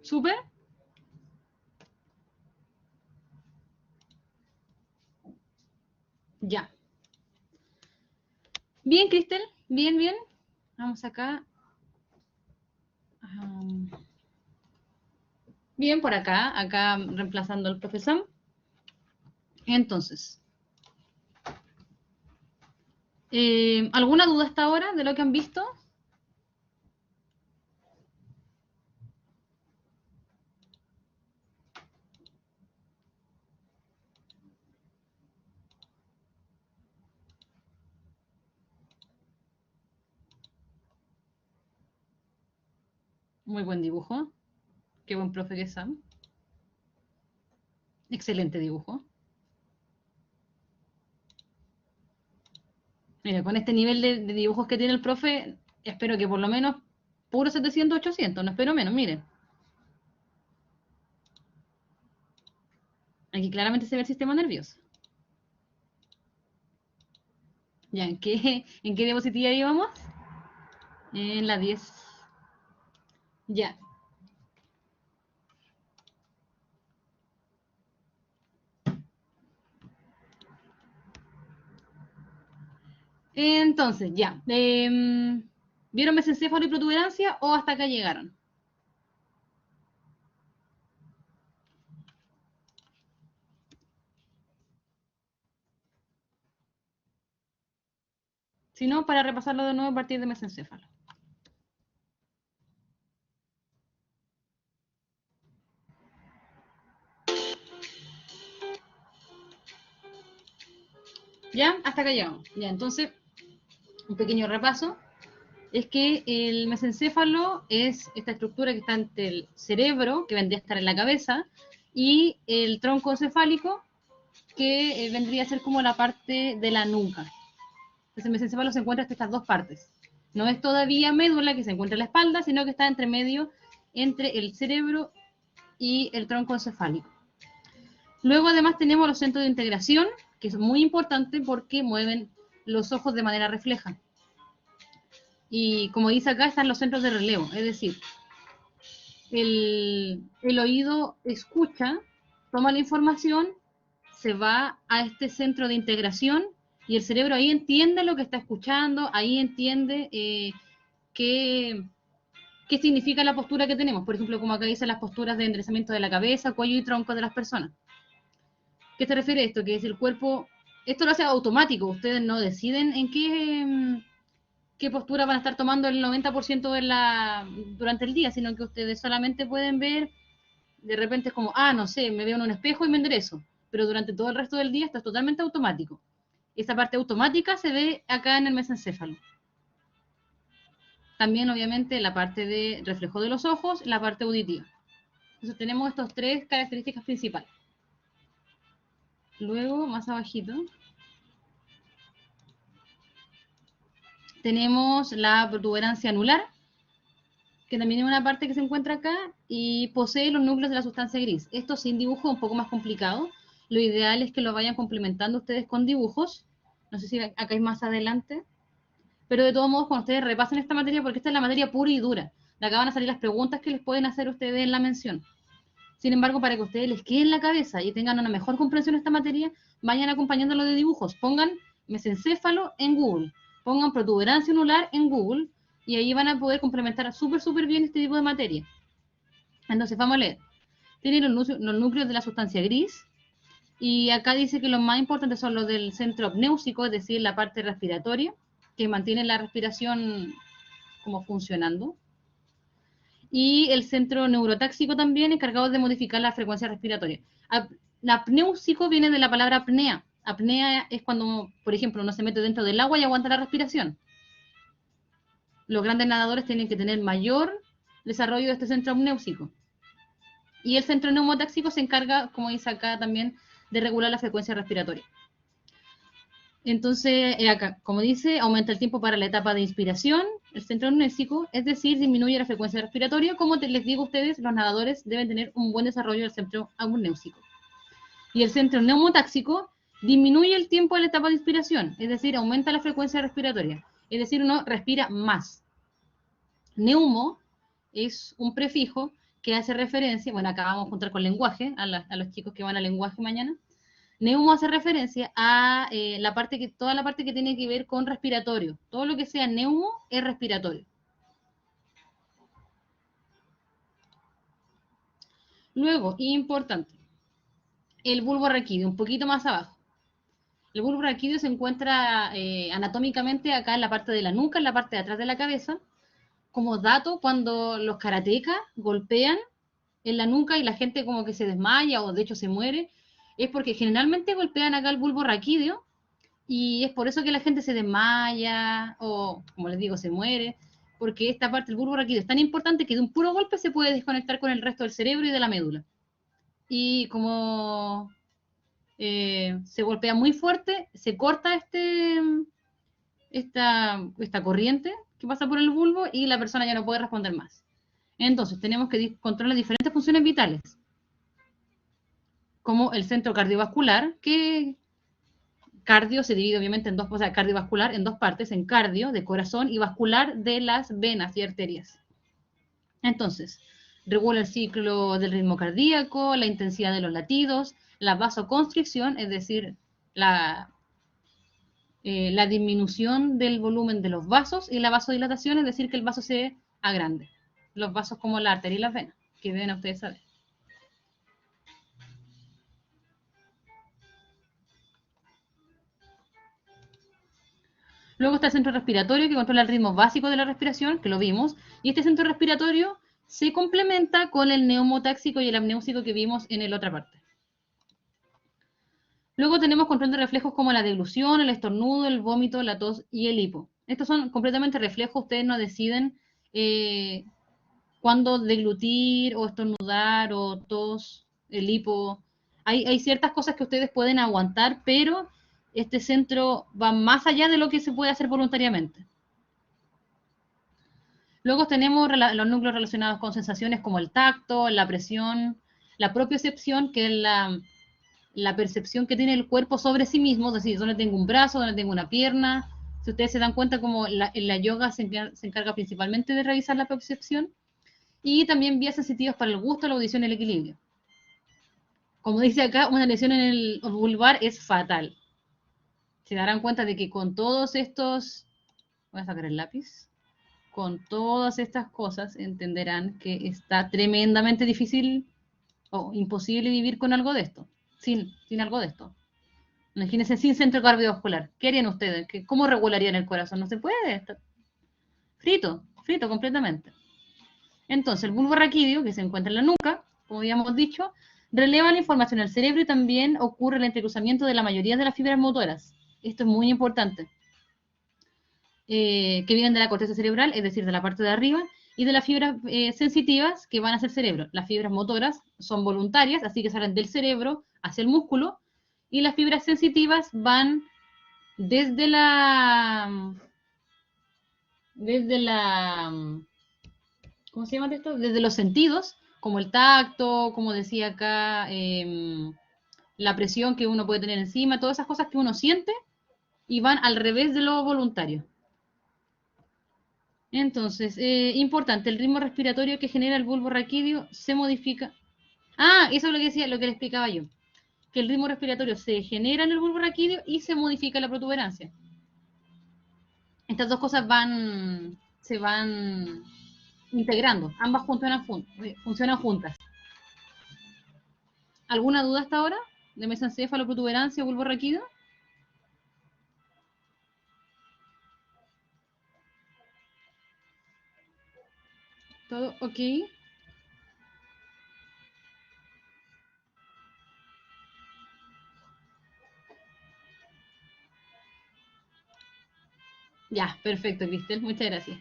¿Súper? Ya. Bien, Cristel. Bien, bien. Vamos acá. Bien, por acá. Acá reemplazando al profesor. Entonces. ¿Alguna duda hasta ahora de lo que han visto? Muy buen dibujo. Qué buen profe que es Sam. Excelente dibujo. Mira, con este nivel de dibujos que tiene el profe, espero que por lo menos puro 700, 800, no espero menos, miren. Aquí claramente se ve el sistema nervioso. Ya, ¿en qué diapositiva íbamos? En la 10. Ya. Entonces, ya. ¿Vieron mesencéfalo y protuberancia o hasta acá llegaron? Si no, para repasarlo de nuevo a partir de mesencéfalo. ¿Ya? Hasta acá llegamos. Ya, entonces, un pequeño repaso. Es que el mesencéfalo es esta estructura que está entre el cerebro, que vendría a estar en la cabeza, y el tronco cefálico, que vendría a ser como la parte de la nuca. Entonces el mesencéfalo se encuentra entre estas dos partes. No es todavía médula que se encuentra en la espalda, sino que está entre medio entre el cerebro y el tronco cefálico. Luego además tenemos los centros de integración, que es muy importante porque mueven los ojos de manera refleja. Y como dice acá, están los centros de relevo, es decir, el oído escucha, toma la información, se va a este centro de integración y el cerebro ahí entiende lo que está escuchando, ahí entiende qué, qué significa la postura que tenemos. Por ejemplo, como acá dice las posturas de enderezamiento de la cabeza, cuello y tronco de las personas. ¿Qué se refiere a esto? Que es el cuerpo, esto lo hace automático, ustedes no deciden en qué postura van a estar tomando el 90% durante el día, sino que ustedes solamente pueden ver, de repente es como, no sé, me veo en un espejo y me enderezo, pero durante todo el resto del día esto es totalmente automático. Esa parte automática se ve acá en el mesencéfalo. También, obviamente, la parte de reflejo de los ojos, la parte auditiva. Entonces tenemos estas tres características principales. Luego, más abajito, tenemos la protuberancia anular, que también es una parte que se encuentra acá y posee los núcleos de la sustancia gris. Esto sin dibujo es un poco más complicado. Lo ideal es que lo vayan complementando ustedes con dibujos. No sé si acá es más adelante. Pero de todos modos, cuando ustedes repasen esta materia, porque esta es la materia pura y dura, de acá van a salir las preguntas que les pueden hacer ustedes en la mención. Sin embargo, para que ustedes les quede en la cabeza y tengan una mejor comprensión de esta materia, vayan acompañándolo de dibujos. Pongan mesencéfalo en Google, pongan protuberancia anular en Google, y ahí van a poder complementar súper bien este tipo de materia. Entonces, vamos a leer. Tienen los núcleos de la sustancia gris, y acá dice que los más importantes son los del centro apnéusico, es decir, la parte respiratoria, que mantiene la respiración como funcionando. Y el centro neurotáxico también, encargado de modificar la frecuencia respiratoria. Apnéusico viene de la palabra apnea. Apnea es cuando, por ejemplo, uno se mete dentro del agua y aguanta la respiración. Los grandes nadadores tienen que tener mayor desarrollo de este centro apnéusico. Y el centro neumotáxico se encarga, como dice acá también, de regular la frecuencia respiratoria. Entonces, acá, como dice, aumenta el tiempo para la etapa de inspiración, el centro amnésico, es decir, disminuye la frecuencia respiratoria. Como les digo a ustedes, los nadadores deben tener un buen desarrollo del centro amnésico. Y el centro neumotáxico disminuye el tiempo de la etapa de inspiración, es decir, aumenta la frecuencia respiratoria, es decir, uno respira más. Neumo es un prefijo que hace referencia, bueno, acá vamos a juntar con lenguaje, a los chicos que van a lenguaje mañana. Neumo hace referencia a toda la parte que tiene que ver con respiratorio. Todo lo que sea neumo es respiratorio. Luego, importante, el bulbo raquídeo, un poquito más abajo. El bulbo raquídeo se encuentra anatómicamente acá en la parte de la nuca, en la parte de atrás de la cabeza. Como dato, cuando los karatecas golpean en la nuca y la gente como que se desmaya o de hecho se muere, es porque generalmente golpean acá el bulbo raquídeo y es por eso que la gente se desmaya o, como les digo, se muere, porque esta parte del bulbo raquídeo es tan importante que de un puro golpe se puede desconectar con el resto del cerebro y de la médula. Y como se golpea muy fuerte, se corta esta corriente que pasa por el bulbo y la persona ya no puede responder más. Entonces, tenemos que controlar diferentes funciones vitales, como el centro cardiovascular, que cardio se divide obviamente en dos, o sea, cardiovascular en dos partes, en cardio de corazón y vascular de las venas y arterias. Entonces, regula el ciclo del ritmo cardíaco, la intensidad de los latidos, la vasoconstricción, es decir, la disminución del volumen de los vasos y la vasodilatación, es decir, que el vaso se agrande. Los vasos como la arteria y las venas, que deben a ustedes saber. Luego está el centro respiratorio, que controla el ritmo básico de la respiración, que lo vimos, y este centro respiratorio se complementa con el neumotáxico y el apnéusico que vimos en la otra parte. Luego tenemos control de reflejos como la deglución, el estornudo, el vómito, la tos y el hipo. Estos son completamente reflejos, ustedes no deciden cuándo deglutir o estornudar o tos, el hipo. Hay ciertas cosas que ustedes pueden aguantar, pero este centro va más allá de lo que se puede hacer voluntariamente. Luego tenemos los núcleos relacionados con sensaciones como el tacto, la presión, la propiocepción, que es la percepción que tiene el cuerpo sobre sí mismo, es decir, dónde tengo un brazo, dónde tengo una pierna. Si ustedes se dan cuenta, como en la yoga se encarga principalmente de revisar la percepción, y también vías sensitivas para el gusto, la audición y el equilibrio. Como dice acá, una lesión en el vulvar es fatal. Se darán cuenta de que con todos estos, voy a sacar el lápiz, con todas estas cosas entenderán que está tremendamente difícil o imposible vivir con algo de esto, sin algo de esto. Imagínense sin centro cardiovascular. ¿Qué harían ustedes? ¿Cómo regularían el corazón? No se puede. Está frito completamente. Entonces, el bulbo raquídeo, que se encuentra en la nuca, como habíamos dicho, releva la información al cerebro y también ocurre el entrecruzamiento de la mayoría de las fibras motoras. Esto es muy importante. Que vienen de la corteza cerebral, es decir, de la parte de arriba, y de las fibras sensitivas que van hacia el cerebro. Las fibras motoras son voluntarias, así que salen del cerebro hacia el músculo, y las fibras sensitivas van desde la, ¿cómo se llama esto? Desde los sentidos, como el tacto, como decía acá, la presión que uno puede tener encima, todas esas cosas que uno siente, y van al revés de lo voluntario. Entonces, importante, el ritmo respiratorio que genera el bulbo raquídeo se modifica. Ah, eso es lo que decía, lo que le explicaba yo. Que el ritmo respiratorio se genera en el bulbo raquídeo y se modifica la protuberancia. Estas dos cosas se van integrando, ambas funcionan juntas. ¿Alguna duda hasta ahora? ¿De mesencéfalo, protuberancia, bulbo raquídeo? ¿Todo ok? Ya, perfecto, Cristel, muchas gracias.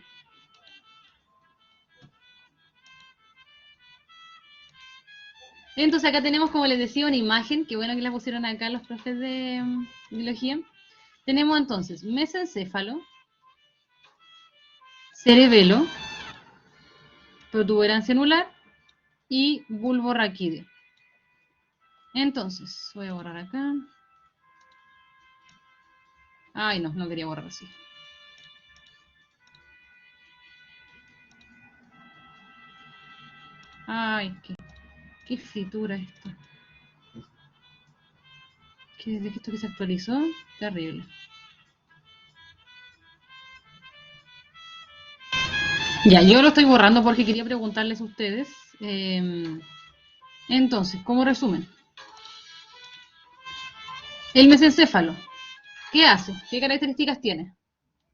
Entonces acá tenemos, como les decía, una imagen, que bueno que la pusieron acá los profes de biología. Tenemos entonces mesencéfalo, cerebelo, protuberancia anular y bulbo raquídeo. Entonces, voy a borrar acá. Ay, no quería borrar así. Ay, qué fritura esto. ¿Qué es esto que se actualizó? Terrible. Ya, yo lo estoy borrando porque quería preguntarles a ustedes. Entonces, como resumen, el mesencéfalo, ¿qué hace? ¿Qué características tiene?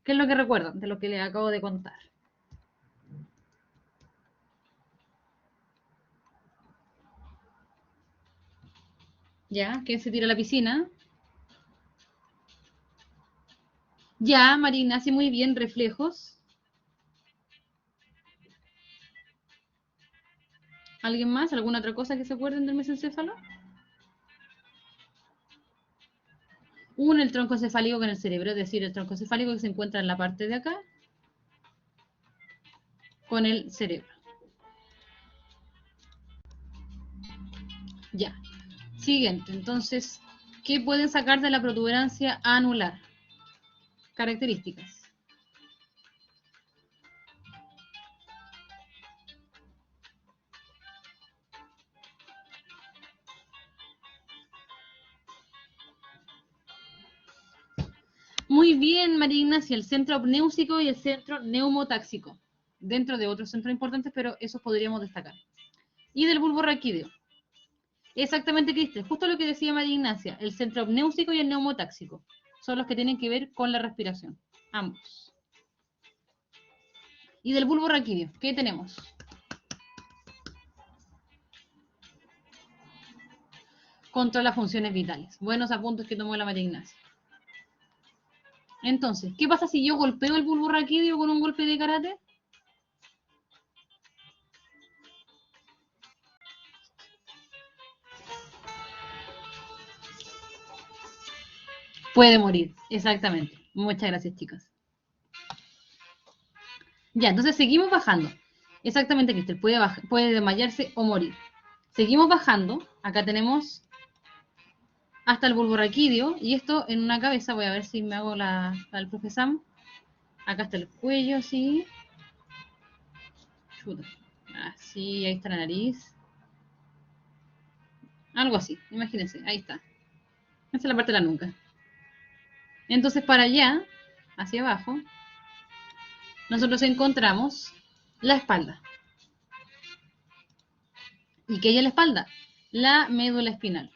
¿Qué es lo que recuerdan de lo que les acabo de contar? ¿Ya? ¿Quién se tira a la piscina? Ya, Marina, hace muy bien reflejos. ¿Alguien más? ¿Alguna otra cosa que se acuerden del mesencéfalo? Uno, el tronco cefálico con el cerebro, es decir, el tronco cefálico que se encuentra en la parte de acá con el cerebro. Ya. Siguiente, entonces, ¿qué pueden sacar de la protuberancia anular? Características. Muy bien, María Ignacia, el centro apnéusico y el centro neumotáxico. Dentro de otros centros importantes, pero esos podríamos destacar. Y del bulbo raquídeo. Exactamente, Cristel, justo lo que decía María Ignacia, el centro apnéusico y el neumotáxico. Son los que tienen que ver con la respiración. Ambos. Y del bulbo raquídeo, ¿qué tenemos? Controla funciones vitales. Buenos apuntes que tomó la María Ignacia. Entonces, ¿qué pasa si yo golpeo el bulbo raquídeo con un golpe de karate? Puede morir, exactamente. Muchas gracias, chicas. Ya, entonces seguimos bajando. Exactamente, Cristel, puede desmayarse o morir. Seguimos bajando. Acá tenemos hasta el bulbo raquídeo. Y esto en una cabeza, voy a ver si me hago la del profe Sam. Acá está el cuello, sí. Chuta. Así, ahí está la nariz. Algo así, imagínense, ahí está. Esa es la parte de la nuca. Entonces, para allá, hacia abajo, nosotros encontramos la espalda. ¿Y qué hay en la espalda? La médula espinal.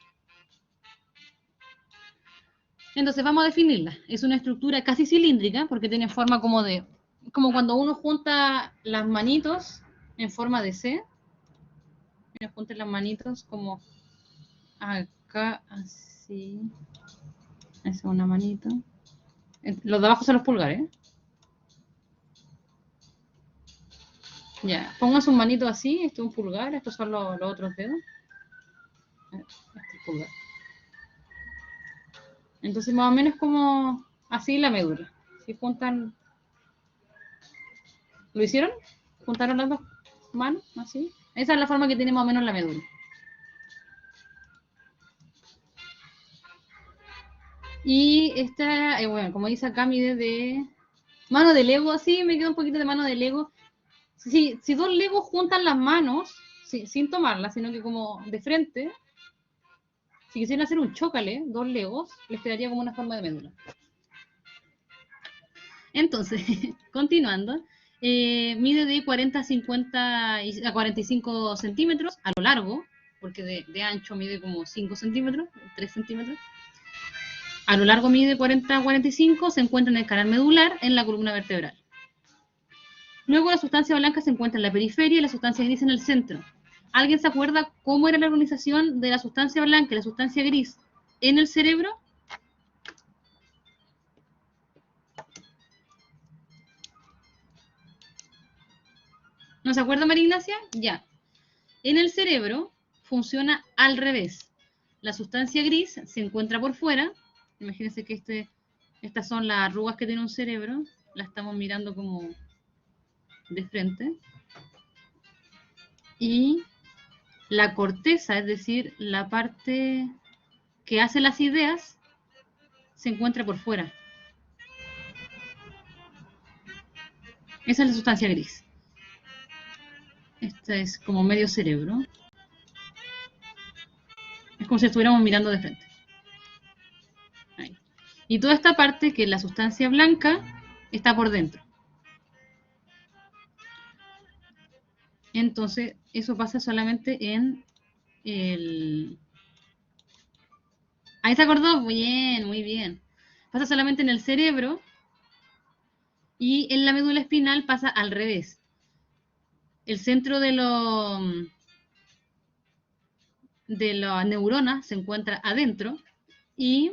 Entonces vamos a definirla. Es una estructura casi cilíndrica porque tiene forma como cuando uno junta las manitos en forma de C. Uno junta las manitos como acá, así. Esa es una manito. Los de abajo son los pulgares. Ya, pongan sus manitos así. Esto es un pulgar, estos son los otros dedos. Este es el pulgar. Entonces más o menos como así la médula. Si juntan, ¿lo hicieron? ¿Juntaron las dos manos? Así. Esa es la forma que tiene más o menos la médula. Y esta, bueno, como dice acá, mide de mano de Lego, sí, me queda un poquito de mano de Lego. Si dos Legos juntan las manos, sin tomarlas, sino que como de frente, si quisieran hacer un chócale, dos Legos, les quedaría como una forma de médula. Entonces, continuando, mide de 40 a 50 a 45 centímetros a lo largo, porque de ancho mide como 5 centímetros, 3 centímetros. A lo largo mide 40 a 45, se encuentra en el canal medular, en la columna vertebral. Luego la sustancia blanca se encuentra en la periferia y la sustancia gris en el centro. ¿Alguien se acuerda cómo era la organización de la sustancia blanca y la sustancia gris en el cerebro? ¿No se acuerda, María Ignacia? Ya. En el cerebro funciona al revés. La sustancia gris se encuentra por fuera. Imagínense que estas son las arrugas que tiene un cerebro. La estamos mirando como de frente. Y la corteza, es decir, la parte que hace las ideas, se encuentra por fuera. Esa es la sustancia gris. Esta es como medio cerebro. Es como si estuviéramos mirando de frente. Ahí. Y toda esta parte, que es la sustancia blanca, está por dentro. Entonces, eso pasa solamente en el... Ahí se acordó, muy bien, muy bien. Pasa solamente en el cerebro y en la médula espinal pasa al revés. El centro de la neurona se encuentra adentro y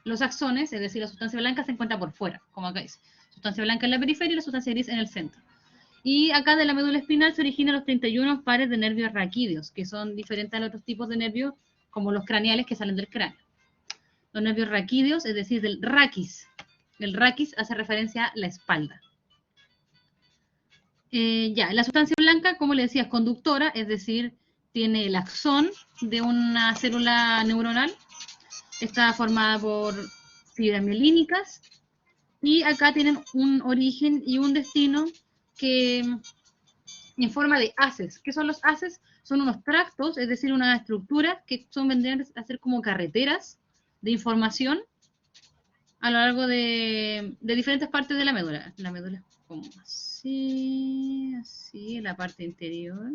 los axones, es decir, la sustancia blanca, se encuentra por fuera, como acá dice. Sustancia blanca en la periferia y la sustancia gris en el centro. Y acá de la médula espinal se originan los 31 pares de nervios raquídeos, que son diferentes a los otros tipos de nervios, como los craneales que salen del cráneo. Los nervios raquídeos, es decir, del raquis. El raquis hace referencia a la espalda. La sustancia blanca, como le decía, es conductora, es decir, tiene el axón de una célula neuronal, está formada por fibras mielínicas, y acá tienen un origen y un destino que en forma de haces. ¿Qué son los haces? Son unos tractos, es decir, unas estructuras que vendrían a ser como carreteras de información a lo largo de diferentes partes de la médula. La médula es como así, así, la parte interior.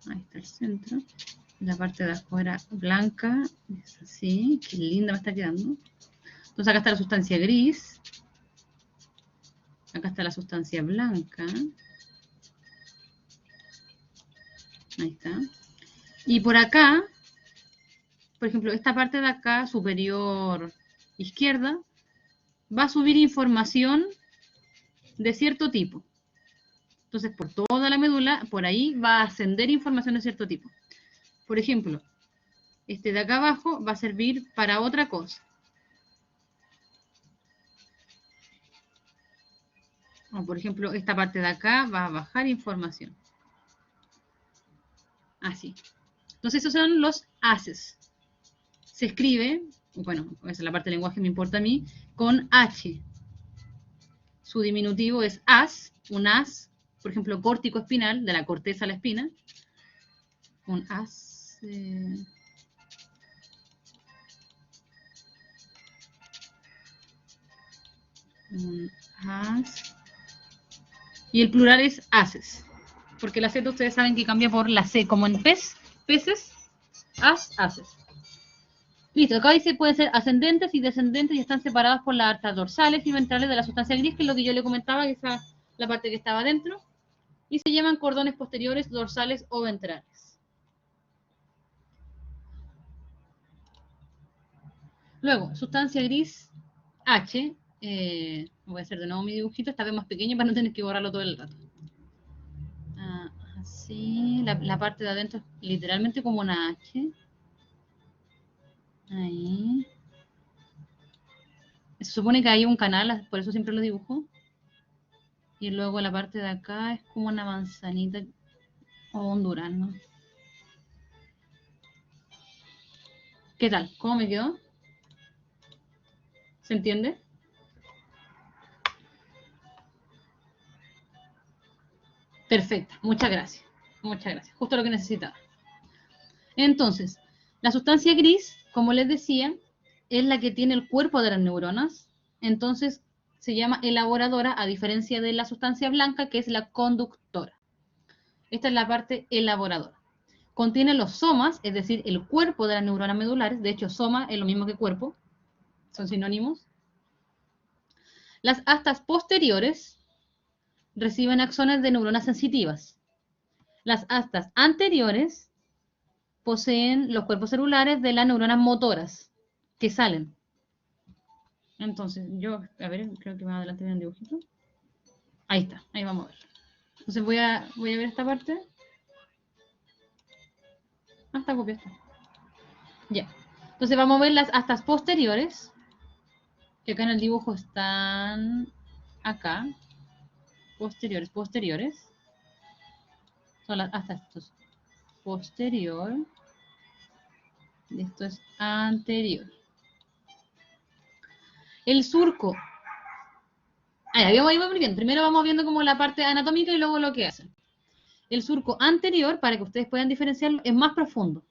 Ahí está el centro. La parte de afuera blanca, es así. Qué linda me está quedando. Entonces acá está la sustancia gris. Acá está la sustancia blanca. Ahí está. Y por acá, por ejemplo, esta parte de acá, superior izquierda, va a subir información de cierto tipo. Entonces, por toda la médula, por ahí va a ascender información de cierto tipo. Por ejemplo, este de acá abajo va a servir para otra cosa. O por ejemplo, esta parte de acá va a bajar información. Así. Entonces, esos son los haces. Se escribe, bueno, esa es la parte del lenguaje que me importa a mí, con H. Su diminutivo es as, un as, por ejemplo, córtico espinal, de la corteza a la espina. Un as. Un as. Y el plural es haces. Porque la Z ustedes saben que cambia por la C, como en pez, peces, haces. Listo, acá dice pueden ser ascendentes y descendentes y están separadas por las artas dorsales y ventrales de la sustancia gris, que es lo que yo le comentaba, que esa la parte que estaba adentro. Y se llaman cordones posteriores, dorsales o ventrales. Luego, sustancia gris H. Voy a hacer de nuevo mi dibujito, esta vez más pequeño para no tener que borrarlo todo el rato. Así, la parte de adentro es literalmente como una H. Ahí. Se supone que hay un canal, por eso siempre lo dibujo. Y luego la parte de acá es como una manzanita o un durazno. ¿Qué tal? ¿Cómo me quedó? ¿Se entiende? Perfecto, muchas gracias. Muchas gracias. Justo lo que necesitaba. Entonces, la sustancia gris, como les decía, es la que tiene el cuerpo de las neuronas. Entonces, se llama elaboradora, a diferencia de la sustancia blanca, que es la conductora. Esta es la parte elaboradora. Contiene los somas, es decir, el cuerpo de las neuronas medulares. De hecho, soma es lo mismo que cuerpo. Son sinónimos. Las astas posteriores reciben axones de neuronas sensitivas. Las astas anteriores poseen los cuerpos celulares de las neuronas motoras que salen. Entonces, yo, a ver, creo que más adelante viene un dibujito. Ahí está, ahí vamos a ver. Entonces voy a ver esta parte. Está copiada. Ya. Entonces vamos a ver las astas posteriores, que acá en el dibujo están acá. Posteriores. Son las astas. Estos posterior. Y esto es anterior. El surco. Ahí vamos bien. Primero vamos viendo como la parte anatómica y luego lo que hacen. El surco anterior, para que ustedes puedan diferenciarlo, es más profundo.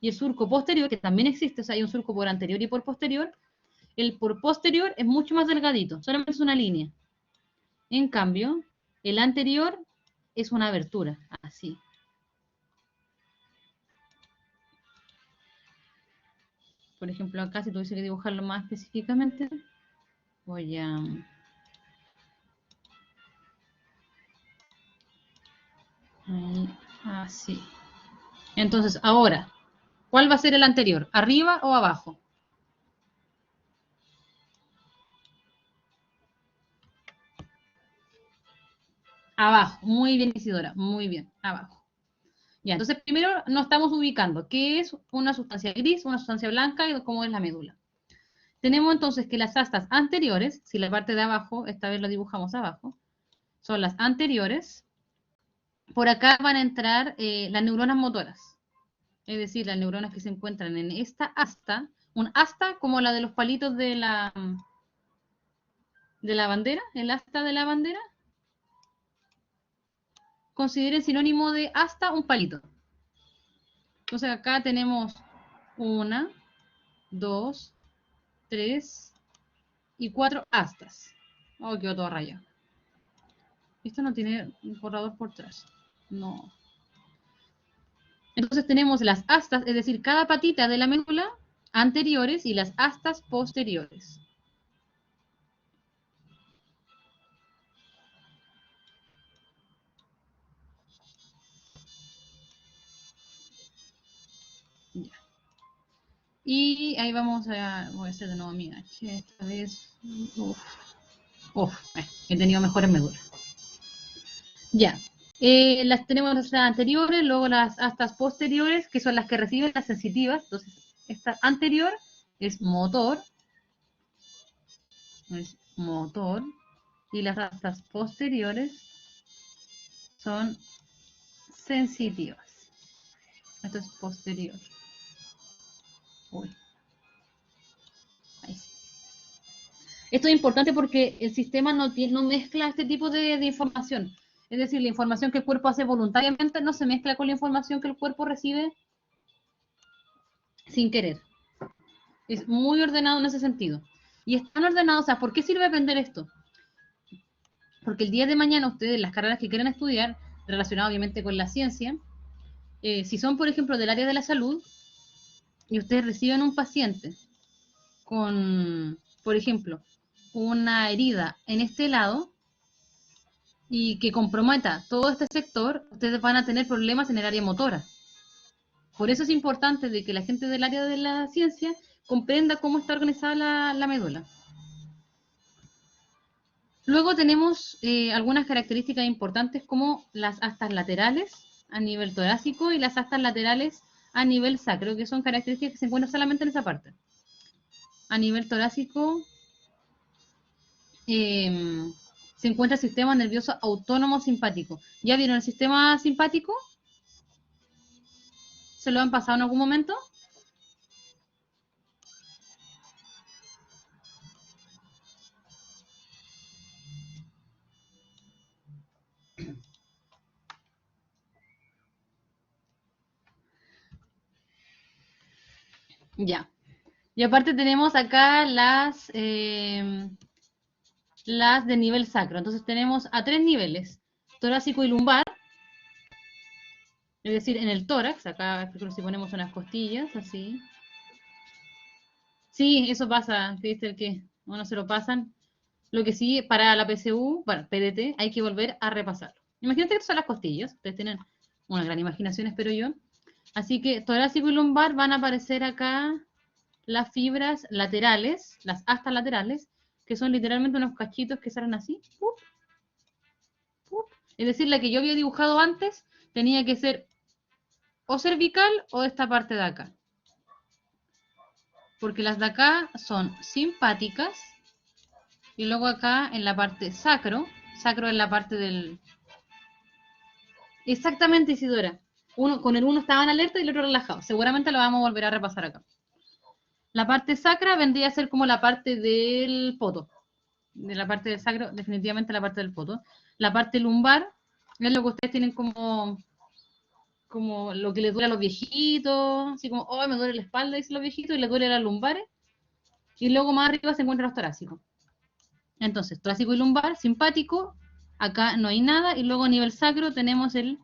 Y el surco posterior, que también existe, o sea, hay un surco por anterior y por posterior, el por posterior es mucho más delgadito, solamente es una línea. En cambio, el anterior es una abertura, así. Por ejemplo, acá si tuviese que dibujarlo más específicamente, voy a... así. Entonces, ahora, ¿cuál va a ser el anterior? ¿Arriba o abajo? Abajo. Muy bien, Isidora. Muy bien. Abajo. Ya, entonces primero nos estamos ubicando. ¿Qué es una sustancia gris, una sustancia blanca y cómo es la médula? Tenemos entonces que las astas anteriores, si la parte de abajo, esta vez lo dibujamos abajo, son las anteriores. Por acá van a entrar las neuronas motoras. Es decir, las neuronas que se encuentran en esta asta, un asta como la de los palitos de la bandera, el asta de la bandera, consideren sinónimo de asta un palito. Entonces acá tenemos 1, 2, 3 y 4 astas. Oh, quedó todo rayado. Esto no tiene un borrador por atrás. No. Entonces tenemos las astas, es decir, cada patita de la médula anteriores y las astas posteriores. Ya. Y ahí vamos a... Voy a hacer de nuevo mi H. Esta vez... He tenido mejores médulas. Ya. Las tenemos las anteriores, luego las astas posteriores, que son las que reciben las sensitivas. Entonces, esta anterior es motor. Es motor. Y las astas posteriores son sensitivas. Esto es posterior. Uy. Ahí sí. Esto es importante porque el sistema no mezcla este tipo de información. Es decir, la información que el cuerpo hace voluntariamente no se mezcla con la información que el cuerpo recibe sin querer. Es muy ordenado en ese sentido. Y es tan ordenado, o sea, ¿por qué sirve aprender esto? Porque el día de mañana ustedes, las carreras que quieren estudiar, relacionadas obviamente con la ciencia, si son, por ejemplo, del área de la salud, y ustedes reciben un paciente con, por ejemplo, una herida en este lado, y que comprometa todo este sector, ustedes van a tener problemas en el área motora. Por eso es importante de que la gente del área de la ciencia comprenda cómo está organizada la médula. Luego tenemos algunas características importantes como las astas laterales a nivel torácico y las astas laterales a nivel sacro, que son características que se encuentran solamente en esa parte. A nivel torácico se encuentra el sistema nervioso autónomo simpático. ¿Ya vieron el sistema simpático? ¿Se lo han pasado en algún momento? Ya. Y aparte tenemos acá las de nivel sacro. Entonces tenemos a 3 niveles, torácico y lumbar, es decir, en el tórax, acá si ponemos unas costillas, así. Sí, eso pasa, ¿viste? El que uno se lo pasan. Lo que sí, para la PSU, bueno, PDT, hay que volver a repasarlo. Imagínate que son las costillas, ustedes tienen una gran imaginación, espero yo. Así que torácico y lumbar van a aparecer acá las fibras laterales, las astas laterales, que son literalmente unos cachitos que salen así. Es decir, la que yo había dibujado antes tenía que ser o cervical o esta parte de acá. Porque las de acá son simpáticas y luego acá en la parte sacro es la parte del... Exactamente, Isidora. Con el uno estaban alerta y el otro relajado. Seguramente lo vamos a volver a repasar acá. La parte sacra vendría a ser como la parte del poto. de la parte del sacro, definitivamente la parte del poto. La parte lumbar es lo que ustedes tienen como lo que les duele a los viejitos, así como, oh, me duele la espalda, dicen los viejitos, y les duele las lumbares. Y luego más arriba se encuentran los torácicos. Entonces, torácico y lumbar, simpático, acá no hay nada, y luego a nivel sacro tenemos el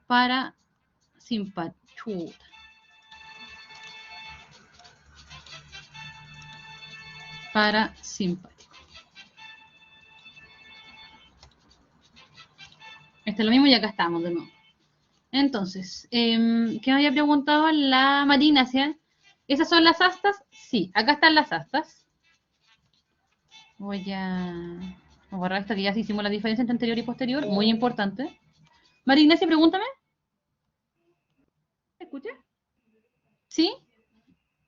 parasimpático. Parasimpático. Este es lo mismo y acá estamos de nuevo. Entonces, ¿qué me había preguntado la Marina? ¿Esas son las astas? Sí, acá están las astas. Voy a borrar esto que ya hicimos la diferencia entre anterior y posterior, muy importante. María Ignacia, pregúntame. ¿Me escuchas? ¿Sí?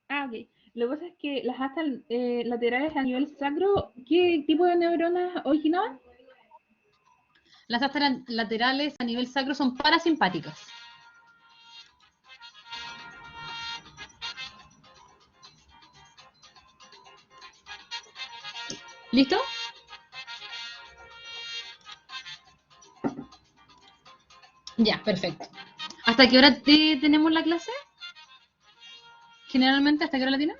Ah, ok. Lo que pasa es que las astas laterales a nivel sacro, ¿qué tipo de neuronas originaban? Las astas laterales a nivel sacro son parasimpáticas. ¿Listo? Ya, perfecto. ¿Hasta qué hora tenemos la clase? Generalmente, ¿hasta qué hora la tienen?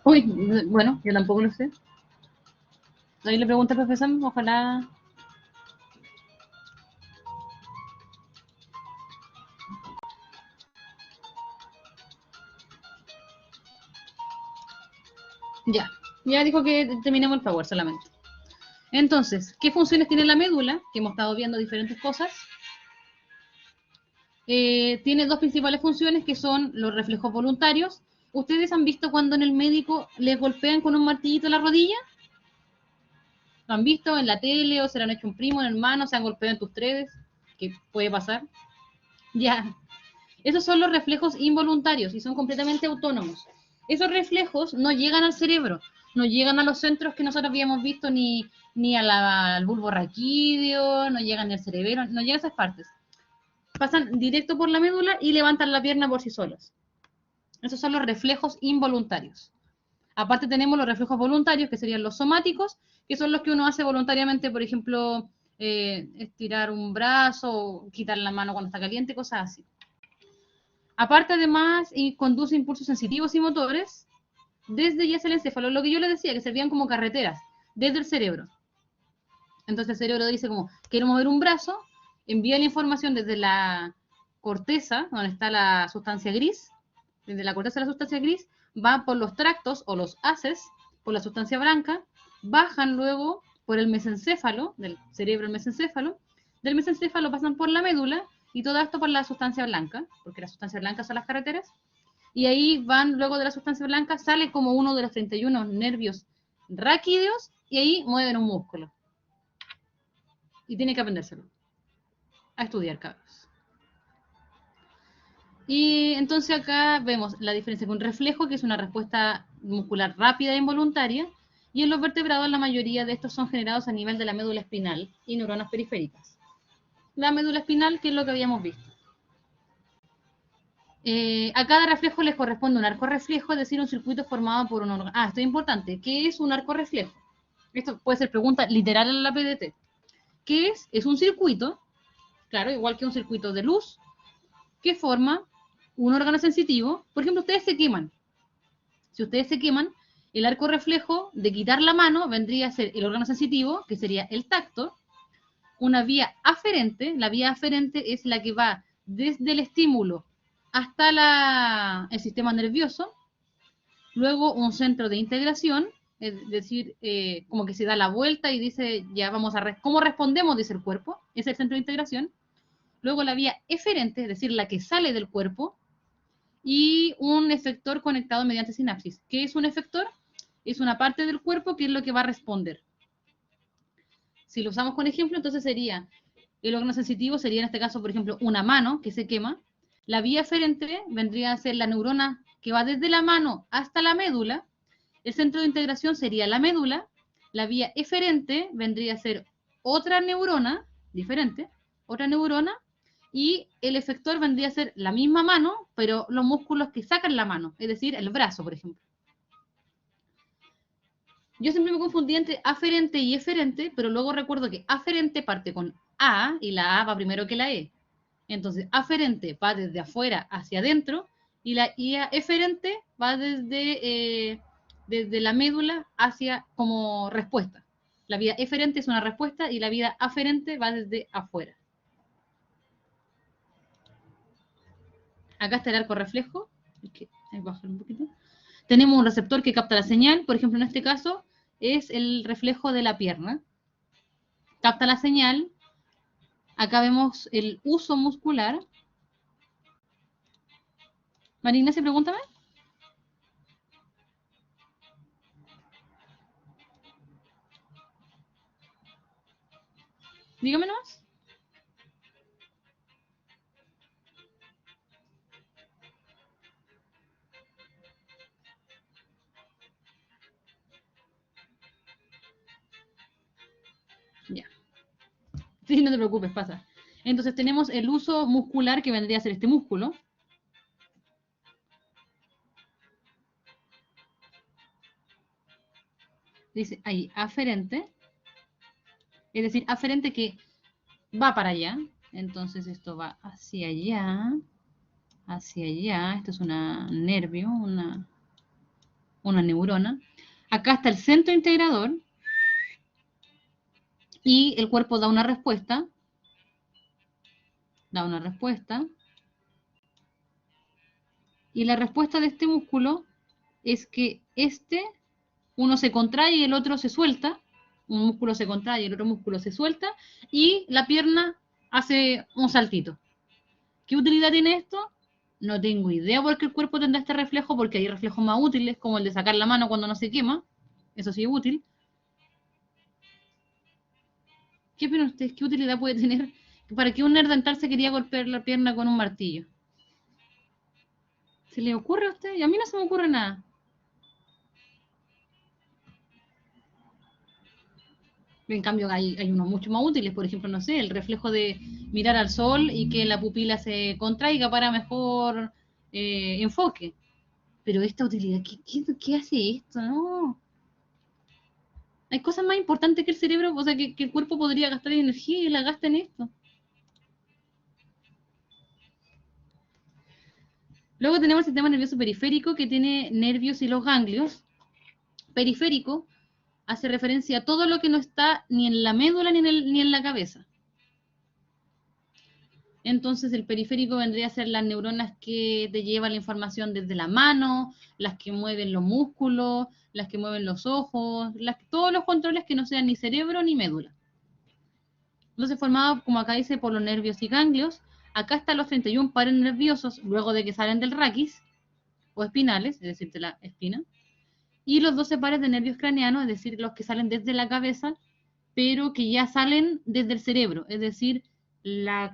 Uy, bueno, yo tampoco lo sé. Ahí le pregunto al profesor, ojalá. Ya, ya dijo que terminemos el power solamente. Entonces, ¿qué funciones tiene la médula? Que hemos estado viendo diferentes cosas. Tiene dos principales funciones que son los reflejos voluntarios. ¿Ustedes han visto cuando en el médico les golpean con un martillito la rodilla? ¿Lo han visto en la tele o se lo han hecho un primo, un hermano, se han golpeado en tus tredes? ¿Qué puede pasar? Ya. Esos son los reflejos involuntarios y son completamente autónomos. Esos reflejos no llegan al cerebro, no llegan a los centros que nosotros habíamos visto ni al bulbo raquídeo, no llegan al cerebro, no llegan a esas partes. Pasan directo por la médula y levantan la pierna por sí solos. Esos son los reflejos involuntarios. Aparte tenemos los reflejos voluntarios, que serían los somáticos, que son los que uno hace voluntariamente, por ejemplo, estirar un brazo, quitar la mano cuando está caliente, cosas así. Aparte, además, y conduce impulsos sensitivos y motores desde ya el encéfalo, lo que yo les decía, que servían como carreteras, desde el cerebro. Entonces el cerebro dice como, quiero mover un brazo, envía la información desde la corteza, donde está la sustancia gris, desde la corteza de la sustancia gris, va por los tractos o los haces, por la sustancia blanca, bajan luego por el mesencéfalo, del cerebro al mesencéfalo, del mesencéfalo pasan por la médula y todo esto por la sustancia blanca, porque la sustancia blanca son las carreteras, y ahí van luego de la sustancia blanca, sale como uno de los 31 nervios raquídeos y ahí mueven un músculo. Y tiene que aprendérselo. A estudiar, cabros. Y entonces acá vemos la diferencia con reflejo, que es una respuesta muscular rápida e involuntaria, y en los vertebrados la mayoría de estos son generados a nivel de la médula espinal y neuronas periféricas. La médula espinal, que es lo que habíamos visto. A cada reflejo les corresponde un arco reflejo, es decir, un circuito formado por un órgano. Ah, esto es importante. ¿Qué es un arco reflejo? Esto puede ser pregunta literal en la PDT. ¿Qué es? Es un circuito, claro, igual que un circuito de luz, que forma un órgano sensitivo. Por ejemplo, ustedes se queman. Si ustedes se queman, el arco reflejo de quitar la mano vendría a ser el órgano sensitivo, que sería el tacto, una vía aferente. La vía aferente es la que va desde el estímulo hasta el sistema nervioso, luego un centro de integración, es decir, como que se da la vuelta y dice, ya vamos a, ¿cómo respondemos? Dice el cuerpo, es el centro de integración. Luego la vía eferente, es decir, la que sale del cuerpo, y un efector conectado mediante sinapsis. ¿Qué es un efector? Es una parte del cuerpo que es lo que va a responder. Si lo usamos con ejemplo, entonces sería, el órgano sensitivo sería en este caso, por ejemplo, una mano que se quema. La vía eferente vendría a ser la neurona que va desde la mano hasta la médula. El centro de integración sería la médula. La vía eferente vendría a ser otra neurona diferente, otra neurona, y el efector vendría a ser la misma mano, pero los músculos que sacan la mano, es decir, el brazo, por ejemplo. Yo siempre me confundí entre aferente y eferente, pero luego recuerdo que aferente parte con A y la A va primero que la E. Entonces, aferente va desde afuera hacia adentro y la IA eferente va desde la médula hacia como respuesta. La vía eferente es una respuesta y la vía aferente va desde afuera. Acá está el arco reflejo. Hay que bajar un poquito. Tenemos un receptor que capta la señal. Por ejemplo, en este caso es el reflejo de la pierna. Capta la señal. Acá vemos el uso muscular. María Ignacia, pregúntame. Dígame nomás. Ya. Sí, no te preocupes, pasa. Entonces tenemos el uso muscular que vendría a ser este músculo. Dice ahí, aferente. Es decir, aferente que va para allá. Entonces esto va hacia allá. Hacia allá. Esto es una nervio, una neurona. Acá está el centro integrador. Y el cuerpo da una respuesta. Da una respuesta. Y la respuesta de este músculo es que uno se contrae y el otro se suelta. Un músculo se contrae y el otro músculo se suelta. Y la pierna hace un saltito. ¿Qué utilidad tiene esto? No tengo idea por qué el cuerpo tendrá este reflejo, porque hay reflejos más útiles, como el de sacar la mano cuando no se quema. Eso sí es útil. ¿Qué opinan ustedes? ¿Qué utilidad puede tener? ¿Para qué un nerdental se quería golpear la pierna con un martillo? ¿Se le ocurre a usted? Y a mí no se me ocurre nada. En cambio, hay unos mucho más útiles, por ejemplo, no sé, el reflejo de mirar al sol y que la pupila se contraiga para mejor enfoque. Pero esta utilidad, ¿qué hace esto? No. Hay cosas más importantes que el cerebro, o sea, que el cuerpo podría gastar energía y la gasta en esto. Luego tenemos el sistema nervioso periférico que tiene nervios y los ganglios. Periférico hace referencia a todo lo que no está ni en la médula ni en la cabeza. Entonces el periférico vendría a ser las neuronas que te llevan la información desde la mano, las que mueven los músculos, las que mueven los ojos, todos los controles que no sean ni cerebro ni médula. Entonces formado, como acá dice, por los nervios y ganglios. Acá están los 31 pares nerviosos luego de que salen del raquis o espinales, es decir, de la espina. Y los 12 pares de nervios craneanos, es decir, los que salen desde la cabeza, pero que ya salen desde el cerebro, es decir, los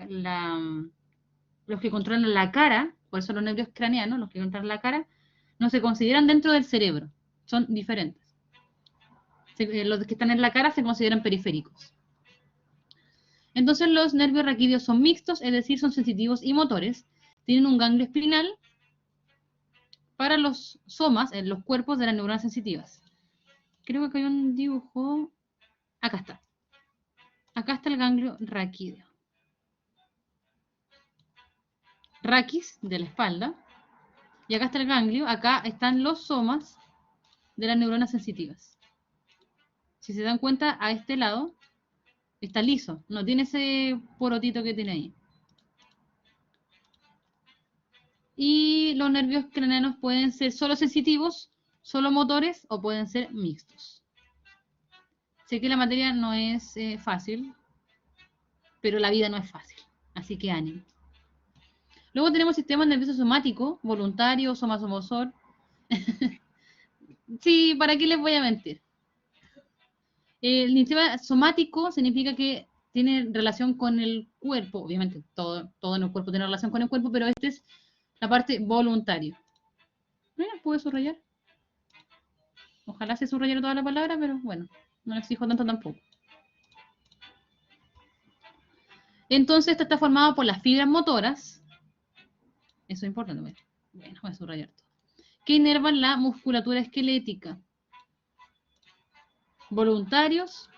que controlan la cara, por eso los nervios craneanos, los que controlan la cara, no se consideran dentro del cerebro, son diferentes. Los que están en la cara se consideran periféricos. Entonces los nervios raquídeos son mixtos, es decir, son sensitivos y motores. Tienen un ganglio espinal para los somas, en los cuerpos de las neuronas sensitivas. Creo que acá hay un dibujo. Acá está. Acá está el ganglio raquídeo. Raquis de la espalda. Y acá está el ganglio. Acá están los somas de las neuronas sensitivas. Si se dan cuenta, a este lado está liso. No tiene ese porotito que tiene ahí. Y los nervios craneanos pueden ser solo sensitivos, solo motores o pueden ser mixtos. Sé que la materia no es fácil, pero la vida no es fácil, así que ánimo. Luego tenemos sistema nervioso somático, voluntario, somatosensor. Sí, ¿para qué les voy a mentir? El sistema somático significa que tiene relación con el cuerpo, obviamente todo en el cuerpo tiene relación con el cuerpo, pero esta es la parte voluntaria. Mira, pude subrayar. Ojalá se subrayara toda la palabra, pero bueno, no le exijo tanto tampoco. Entonces, esto está formado por las fibras motoras. Eso es importante. Bueno, voy a subrayar todo. Que inervan la musculatura esquelética. Voluntarios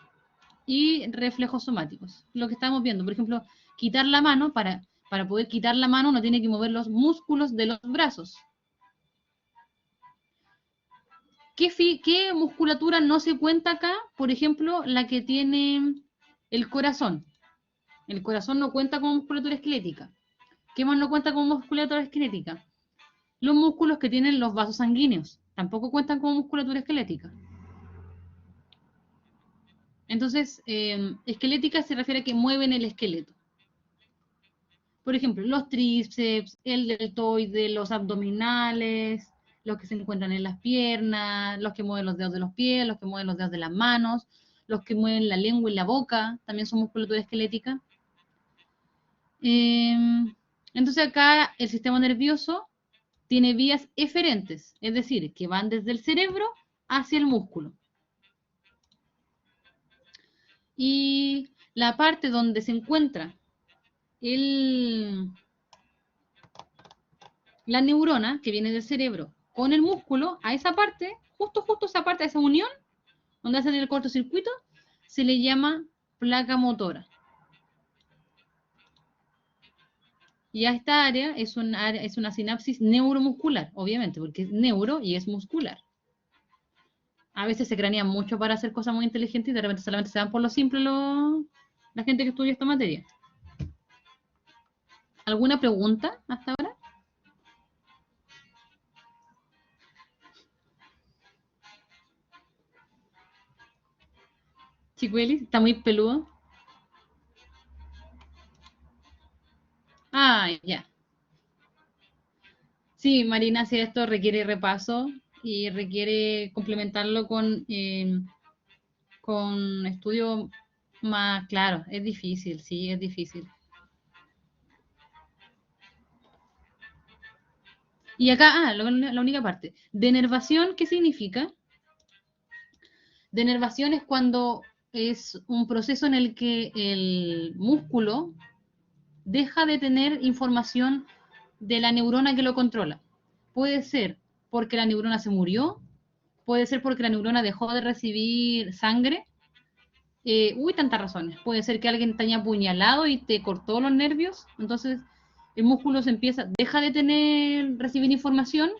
y reflejos somáticos. Lo que estamos viendo, por ejemplo, quitar la mano, para poder quitar la mano uno tiene que mover los músculos de los brazos. ¿Qué musculatura no se cuenta acá? Por ejemplo, la que tiene el corazón. El corazón no cuenta con musculatura esquelética. ¿Qué más no cuenta con musculatura esquelética? Los músculos que tienen los vasos sanguíneos tampoco cuentan con musculatura esquelética. Entonces, esquelética se refiere a que mueven el esqueleto. Por ejemplo, los tríceps, el deltoide, los abdominales, los que se encuentran en las piernas, los que mueven los dedos de los pies, los que mueven los dedos de las manos, los que mueven la lengua y la boca, también son musculatura esquelética. Entonces acá el sistema nervioso tiene vías eferentes, es decir, que van desde el cerebro hacia el músculo. Y la parte donde se encuentra la neurona que viene del cerebro con el músculo, a esa parte, justo esa parte, a esa unión, donde hacen el cortocircuito, se le llama placa motora. Y a esta área es una sinapsis neuromuscular, obviamente, porque es neuro y es muscular. A veces se cranean mucho para hacer cosas muy inteligentes y de repente solamente se dan por lo simple la gente que estudia esta materia. ¿Alguna pregunta hasta ahora? Chicuelis, está muy peludo. Ah, ya. Sí, Marina, si esto requiere repaso y requiere complementarlo con estudio más claro. Es difícil, sí, es difícil. Y acá, la única parte. Denervación, ¿qué significa? Denervación es cuando es un proceso en el que el músculo deja de tener información de la neurona que lo controla. Puede ser porque la neurona se murió, puede ser porque la neurona dejó de recibir sangre. Tantas razones. Puede ser que alguien te haya apuñalado y te cortó los nervios, entonces el músculo deja de recibir información.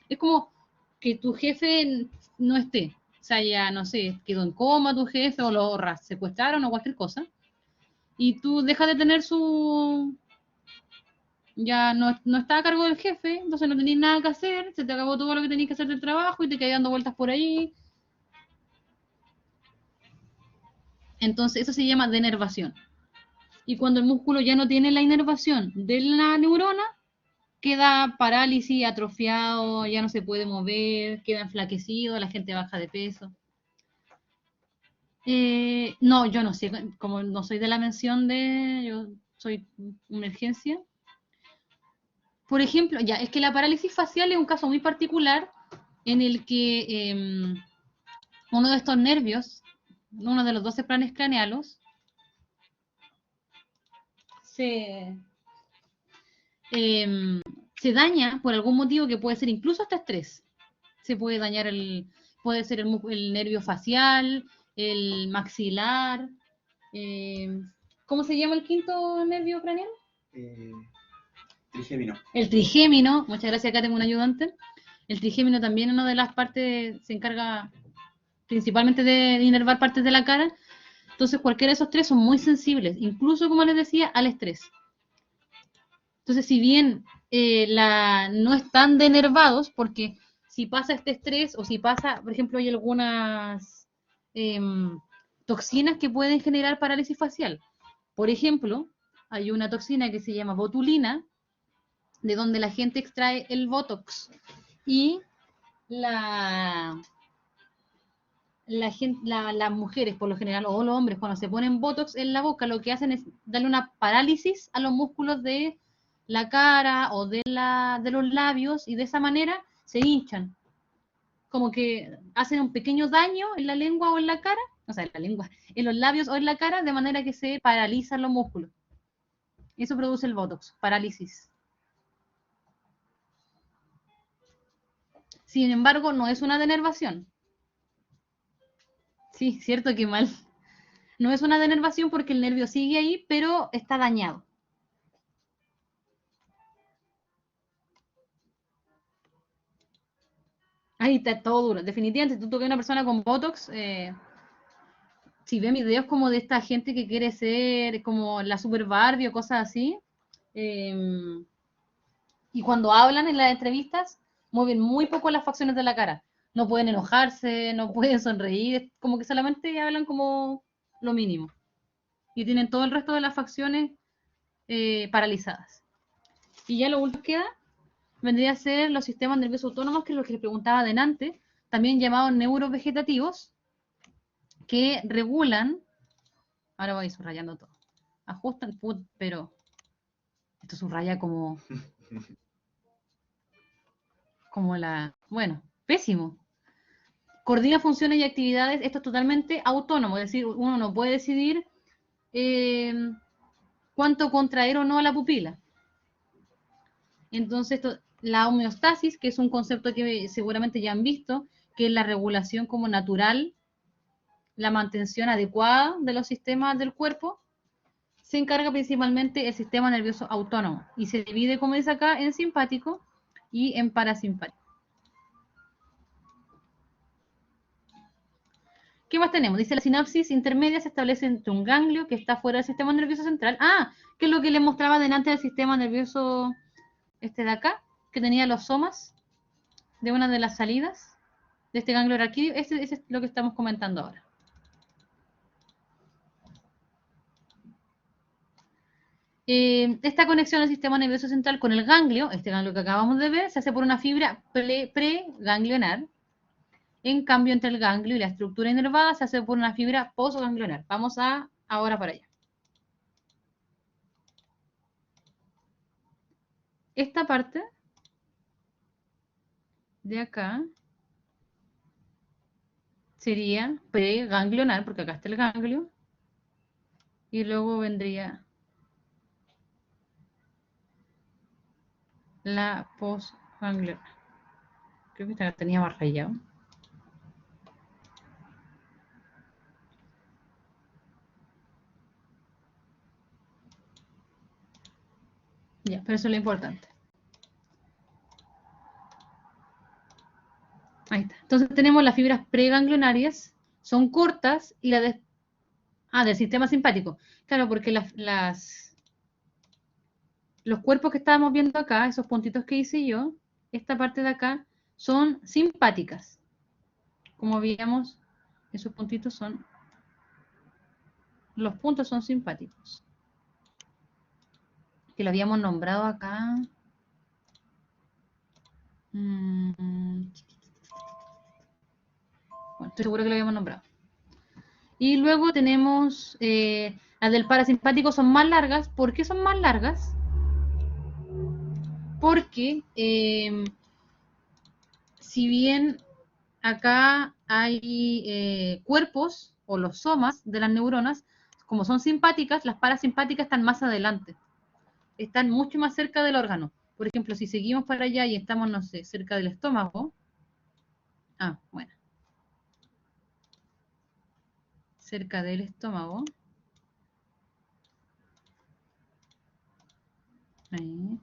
Es como que tu jefe no esté. O sea, ya no sé, quedó en coma tu jefe o lo secuestraron o cualquier cosa. Y tú dejas de tener ya no está a cargo del jefe, entonces no tenías nada que hacer, se te acabó todo lo que tenías que hacer del trabajo y te quedas dando vueltas por ahí. Entonces eso se llama denervación. Y cuando el músculo ya no tiene la inervación de la neurona, queda parálisis, atrofiado, ya no se puede mover, queda enflaquecido, la gente baja de peso. No, yo no sé, como no soy de la mención yo soy emergencia. Por ejemplo, ya, es que la parálisis facial es un caso muy particular en el que uno de estos nervios, uno de los 12 planes cranealos, se, se daña por algún motivo que puede ser incluso hasta estrés. Se puede dañar puede ser el nervio facial, el maxilar. ¿Cómo se llama el quinto nervio craneal? Trigémino. El trigémino. Muchas gracias, acá tengo un ayudante. El trigémino también, una de las partes, se encarga principalmente de inervar partes de la cara. Entonces, cualquiera de esos tres son muy sensibles, incluso, como les decía, al estrés. Entonces, si bien no están denervados, porque si pasa este estrés o si pasa, por ejemplo, hay algunas toxinas que pueden generar parálisis facial. Por ejemplo, hay una toxina que se llama botulina, de donde la gente extrae el botox. Y las mujeres por lo general, o los hombres, cuando se ponen Botox en la boca, lo que hacen es darle una parálisis a los músculos de la cara o de los labios, y de esa manera se hinchan. Como que hacen un pequeño daño en la lengua o en la cara, o sea, en la lengua, en los labios o en la cara, de manera que se paralizan los músculos. Eso produce el Botox, parálisis. Sin embargo, no es una denervación. Sí, cierto que mal. No es una denervación porque el nervio sigue ahí, pero está dañado. Ahí está todo duro. Definitivamente, si tú tocas a una persona con Botox, si ven videos como de esta gente que quiere ser como la Super Barbie o cosas así, eh, y cuando hablan en las entrevistas, mueven muy poco las facciones de la cara. No pueden enojarse, no pueden sonreír, como que solamente hablan como lo mínimo. Y tienen todo el resto de las facciones paralizadas. Y ya lo último que queda vendría a ser los sistemas nerviosos autónomos, que es lo que les preguntaba adelante, también llamados neurovegetativos, que regulan, ahora voy subrayando todo, ajustan, pero esto subraya bueno, pésimo. Coordina funciones y actividades, esto es totalmente autónomo, es decir, uno no puede decidir eh, cuánto contraer o no a la pupila. Entonces, la homeostasis, que es un concepto que seguramente ya han visto, que es la regulación como natural, la mantención adecuada de los sistemas del cuerpo, se encarga principalmente el sistema nervioso autónomo y se divide, como dice acá, en simpático y en parasimpático. ¿Qué más tenemos? Dice, la sinapsis intermedia se establece entre un ganglio que está fuera del sistema nervioso central. Ah, que es lo que les mostraba delante del sistema nervioso este de acá, que tenía los somas de una de las salidas de este ganglio raquídeo. Ese es lo que estamos comentando ahora. Esta conexión del sistema nervioso central con el ganglio, este ganglio que acabamos de ver, se hace por una fibra preganglionar. En cambio, entre el ganglio y la estructura inervada se hace por una fibra postganglionar. Vamos ahora para allá. Esta parte de acá sería preganglionar, porque acá está el ganglio, y luego vendría la postganglionar. Creo que esta la tenía más rayado. Ya, pero eso es lo importante. Ahí está. Entonces tenemos las fibras preganglionarias, son cortas, y la del sistema simpático. Claro, porque los cuerpos que estábamos viendo acá, esos puntitos que hice yo, esta parte de acá, son simpáticas. Como veíamos, esos puntitos son, los puntos son simpáticos. Que lo habíamos nombrado acá. Bueno, estoy seguro que lo habíamos nombrado. Y luego tenemos las del parasimpático, son más largas. ¿Por qué son más largas? Porque si bien acá hay cuerpos o los somas de las neuronas, como son simpáticas, las parasimpáticas están más adelante, están mucho más cerca del órgano. Por ejemplo, si seguimos para allá y estamos, no sé, cerca del estómago, bueno, cerca del estómago, ahí,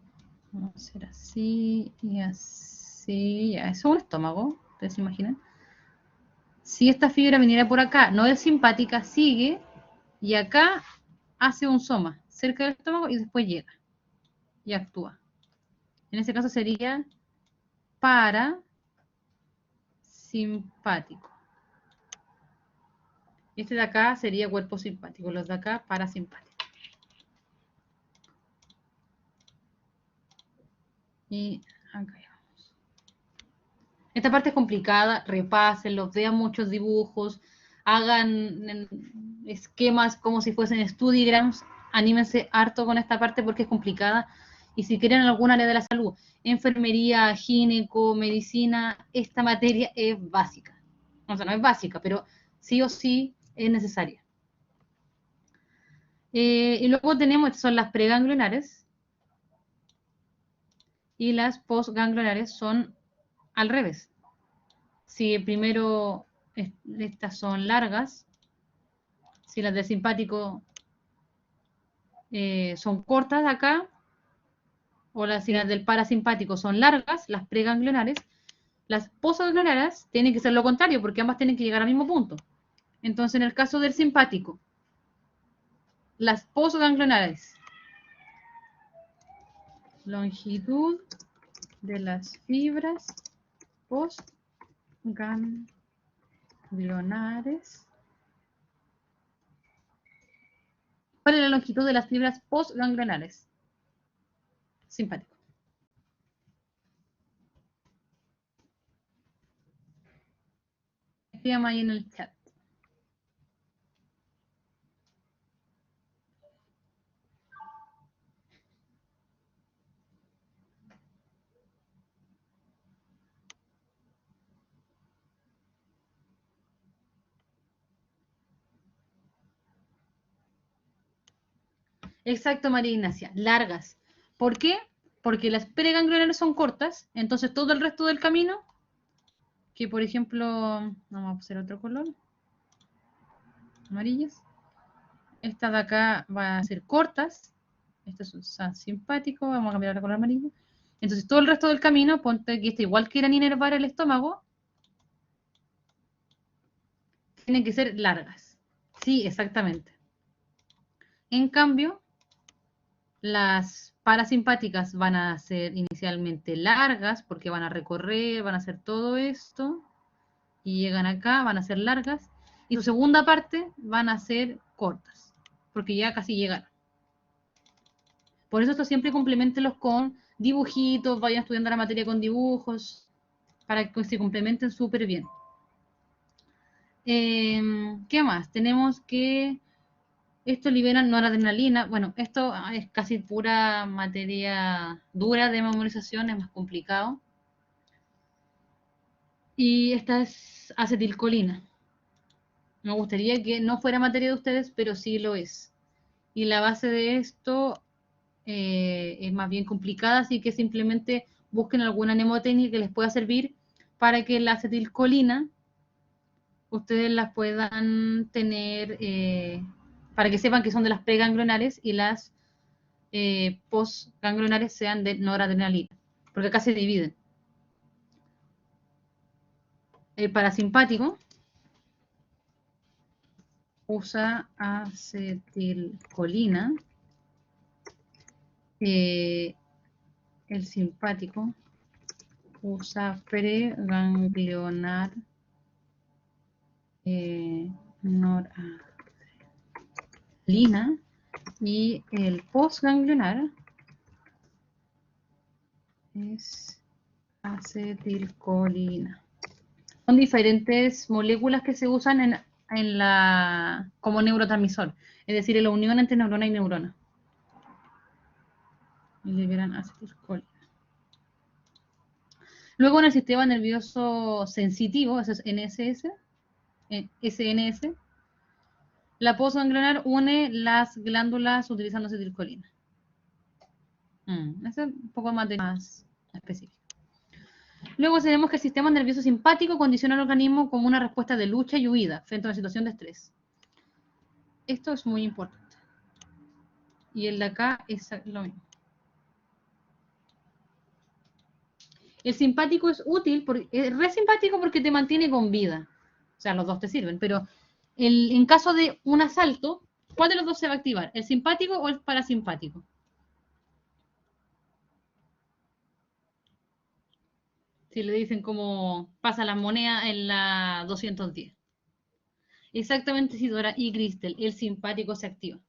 vamos a hacer así y así, ya, eso es un estómago, ¿ustedes se imaginan? Si esta fibra viniera por acá, no es simpática, sigue y acá hace un soma cerca del estómago y después llega y actúa. En ese caso sería parasimpático. Este de acá sería cuerpo simpático, los de acá parasimpático. Y acá vamos. Esta parte es complicada, repásenlo, vean muchos dibujos, hagan esquemas como si fuesen studigrams, anímense harto con esta parte porque es complicada. Y si quieren algún área de la salud, enfermería, gineco, medicina, esta materia es básica. O sea, no es básica, pero sí o sí es necesaria. Y luego tenemos, estas son las preganglionares, y las postganglionares son al revés. Si primero estas son largas, si las del simpático son cortas acá, o si las del parasimpático son largas, las preganglionares, las postganglionares tienen que ser lo contrario, porque ambas tienen que llegar al mismo punto. Entonces, en el caso del simpático, las postganglionares, longitud de las fibras postganglionares. ¿Cuál es la longitud de las fibras postganglionares? Simpático. Escríbame ahí en el chat. Exacto, María Ignacia, largas. ¿Por qué? Porque las preganglionares son cortas, entonces todo el resto del camino, que por ejemplo, vamos a hacer otro color, amarillas, estas de acá van a ser cortas, estas son simpáticos, vamos a cambiar a color amarillo. Entonces todo el resto del camino, ponte que igual que ir inervar el estómago, tienen que ser largas. Sí, exactamente. En cambio, las parasimpáticas van a ser inicialmente largas porque van a recorrer, van a hacer todo esto y llegan acá, van a ser largas. Y su segunda parte van a ser cortas porque ya casi llegaron. Por eso esto siempre complementenlos con dibujitos, vayan estudiando la materia con dibujos para que se complementen súper bien. ¿Qué más? Tenemos que esto libera noradrenalina. Bueno, esto es casi pura materia dura de memorización, es más complicado. Y esta es acetilcolina. Me gustaría que no fuera materia de ustedes, pero sí lo es. Y la base de esto es más bien complicada, así que simplemente busquen alguna mnemotecnia que les pueda servir para que la acetilcolina ustedes las puedan tener, para que sepan que son de las preganglionares y las postganglionares sean de noradrenalina, porque acá se dividen. El parasimpático usa acetilcolina, el simpático usa preganglionar noradrenalina y el postganglionar es acetilcolina. Son diferentes moléculas que se usan como neurotransmisor, es decir, en la unión entre neurona y neurona. Y liberan acetilcolina. Luego en el sistema nervioso sensitivo, eso es SNS, la postganglionar une las glándulas utilizando acetilcolina. Eso es un poco más específico. Luego tenemos que el sistema nervioso simpático condiciona al organismo como una respuesta de lucha y huida frente a una situación de estrés. Esto es muy importante. Y el de acá es lo mismo. El simpático es útil, es re simpático porque te mantiene con vida. O sea, los dos te sirven, pero en caso de un asalto, ¿cuál de los dos se va a activar? ¿El simpático o el parasimpático? Si le dicen como pasa la moneda en la 210. Exactamente, Isidora y Cristel, el simpático se activa.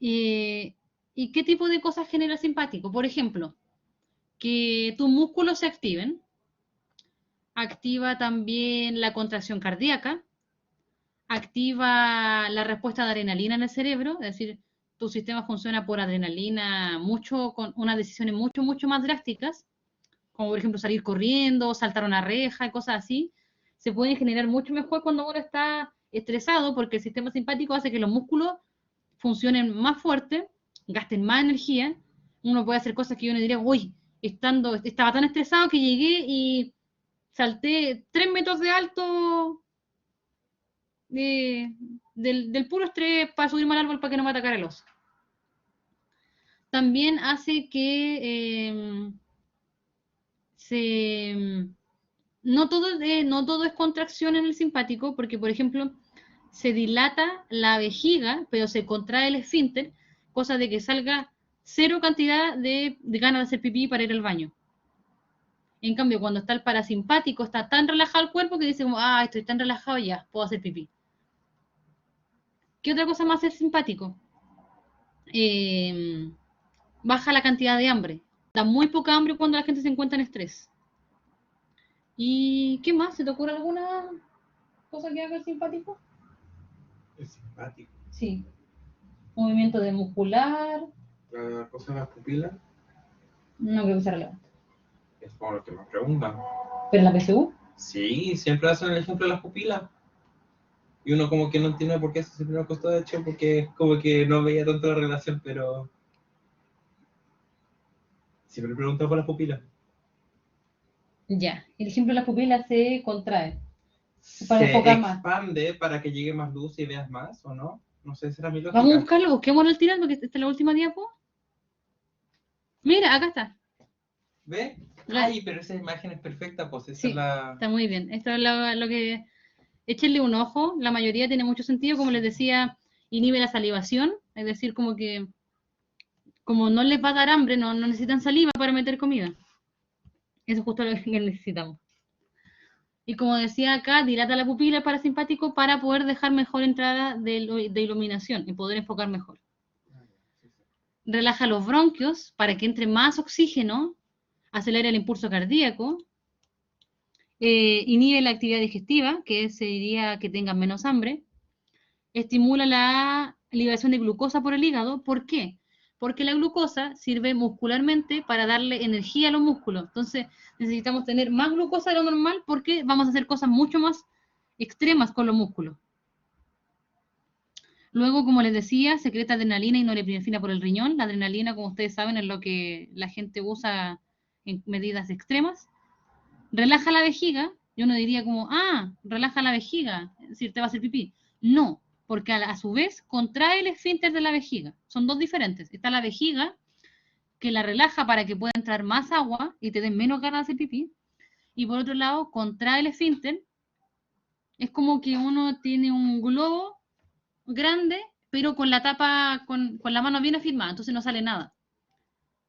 ¿Y qué tipo de cosas genera el simpático? Por ejemplo, que tus músculos se activen, activa también la contracción cardíaca, activa la respuesta de adrenalina en el cerebro, es decir, tu sistema funciona por adrenalina mucho, con unas decisiones mucho, mucho más drásticas, como por ejemplo salir corriendo, saltar una reja y cosas así, se pueden generar mucho mejor cuando uno está estresado, porque el sistema simpático hace que los músculos funcionen más fuerte, gasten más energía. Uno puede hacer cosas que uno diría, uy, estaba tan estresado que llegué y salté 3 metros de alto del puro estrés para subirme al árbol para que no me atacara el oso. También hace que no todo es contracción en el simpático, porque por ejemplo se dilata la vejiga, pero se contrae el esfínter, cosa de que salga cero cantidad de ganas de hacer pipí para ir al baño. En cambio, cuando está el parasimpático, está tan relajado el cuerpo que dice como, estoy tan relajado, ya, puedo hacer pipí. ¿Qué otra cosa más es simpático? Baja la cantidad de hambre. Da muy poca hambre cuando la gente se encuentra en estrés. ¿Y qué más? ¿Se te ocurre alguna cosa que haga el simpático? El simpático. Sí. Movimiento de muscular. La cosa de las pupilas No creo que sea relevante. es por lo que me preguntan. ¿Pero en la PSU? Sí, siempre hacen el ejemplo de las pupilas. Y uno como que no entiende por qué eso siempre me costó, de hecho, porque como que no veía tanto la relación, pero siempre preguntan por las pupilas. Ya. El ejemplo de las pupilas se contrae. Para ¿Se enfocar más. expande para que llegue más luz y veas más o no? No sé, esa era mi lógica. Vamos a buscarlo, busquémoslo al tirando, porque esta es la última diapo. Mira, acá está. ¿Ve? Ay, pero esa imagen es perfecta, pues esa Sí, es la... está muy bien. Esto es lo que... Échenle un ojo, la mayoría tiene mucho sentido, como les decía, inhibe la salivación, es decir, como que como no les va a dar hambre, no necesitan saliva para meter comida. Eso es justo lo que necesitamos. Y como decía acá, dilata la pupila parasimpático para poder dejar mejor entrada de iluminación y poder enfocar mejor. Relaja los bronquios para que entre más oxígeno, acelera el impulso cardíaco, inhibe la actividad digestiva, que se diría que tengan menos hambre, estimula la liberación de glucosa por el hígado. ¿Por qué? Porque la glucosa sirve muscularmente para darle energía a los músculos. Entonces necesitamos tener más glucosa de lo normal porque vamos a hacer cosas mucho más extremas con los músculos. Luego, como les decía, secreta adrenalina y norepinefrina por el riñón. La adrenalina, como ustedes saben, es lo que la gente usa en medidas extremas. Relaja la vejiga, y uno diría como, relaja la vejiga, es decir, te va a hacer pipí. No, porque a su vez contrae el esfínter de la vejiga. Son dos diferentes. Está la vejiga, que la relaja para que pueda entrar más agua y te den menos ganas de hacer pipí. Y por otro lado, contrae el esfínter. Es como que uno tiene un globo grande, pero con la tapa, con la mano bien afirmada, entonces no sale nada.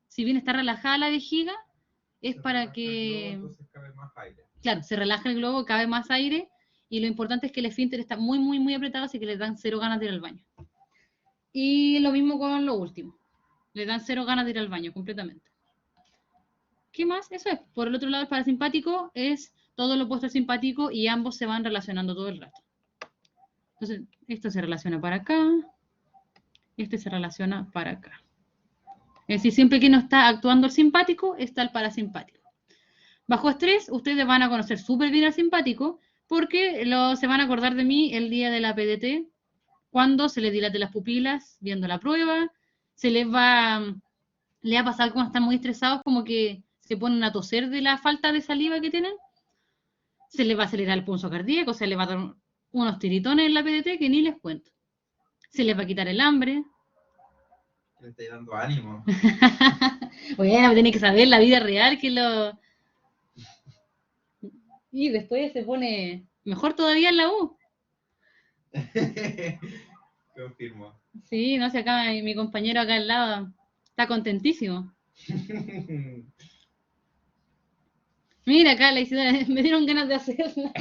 Si bien está relajada la vejiga, es para que... Entonces cabe más aire. Claro, se relaja el globo, cabe más aire, y lo importante es que el esfínter está muy, muy, muy apretado, así que le dan cero ganas de ir al baño. Y lo mismo con lo último. Le dan cero ganas de ir al baño completamente. ¿Qué más? Eso es. Por el otro lado, el parasimpático es todo lo opuesto al simpático y ambos se van relacionando todo el rato. Entonces, esto se relaciona para acá, este se relaciona para acá. Es decir, siempre que no está actuando el simpático, está el parasimpático. Bajo estrés, ustedes van a conocer súper bien al simpático porque se van a acordar de mí el día de la PDT, cuando se les dilate las pupilas viendo la prueba, le ha pasado cuando están muy estresados como que se ponen a toser de la falta de saliva que tienen, se les va a acelerar el pulso cardíaco, se les va a dar unos tiritones en la PDT que ni les cuento. Se les va a quitar el hambre. Le estoy dando ánimo. Bueno, tiene que saber la vida real que lo... Y después se pone mejor todavía en la U. Confirmo. Sí, no sé, acá mi compañero acá al lado está contentísimo. Mira, acá me dieron ganas de hacerla.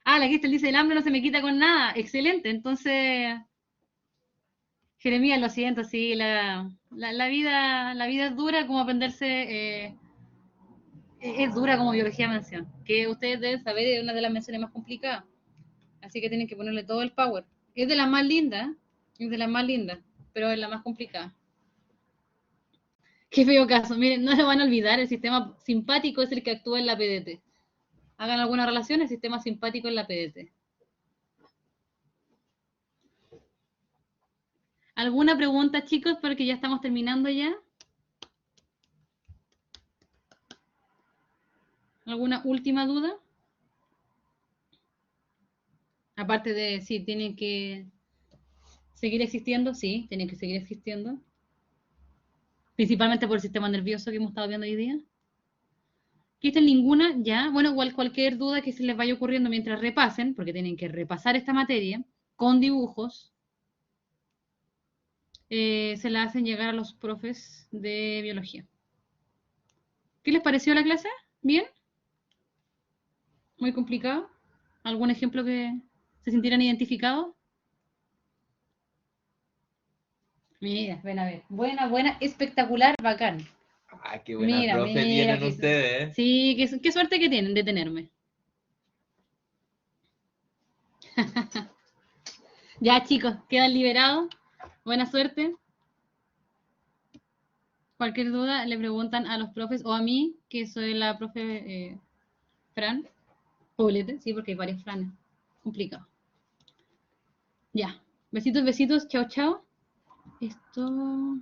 La que dice el hambre no se me quita con nada. Excelente, entonces, Jeremías, lo siento, sí, la vida es dura como aprenderse Es dura como biología mención, que ustedes deben saber, es una de las menciones más complicadas. Así que tienen que ponerle todo el power. Es de las más lindas, es de las más lindas, pero es la más complicada. Qué feo caso. Miren, no lo van a olvidar, el sistema simpático es el que actúa en la PDT. Hagan alguna relación, el sistema simpático en la PDT. ¿Alguna pregunta, chicos? Porque ya estamos terminando ya. ¿Alguna última duda? Aparte de si tiene que seguir existiendo, sí, tiene que seguir existiendo. Principalmente por el sistema nervioso que hemos estado viendo hoy día. ¿Existe ninguna? Ya. Bueno, igual cualquier duda que se les vaya ocurriendo mientras repasen, porque tienen que repasar esta materia con dibujos, se la hacen llegar a los profes de biología. ¿Qué les pareció la clase? ¿Bien? ¿Muy complicado? ¿Algún ejemplo que se sintieran identificados? Mira, ven a ver. Buena, buena, espectacular, bacán. Ah, qué buena Mira, profe mira. tienen ustedes, ¿eh? Sí, qué suerte que tienen de tenerme. Ya, chicos, quedan liberados. Buena suerte. Cualquier duda le preguntan a los profes o a mí, que soy la profe Fran. Poblete, sí, porque hay varios Franes. Complicado. Ya. Besitos, besitos. Chao, chao. Esto.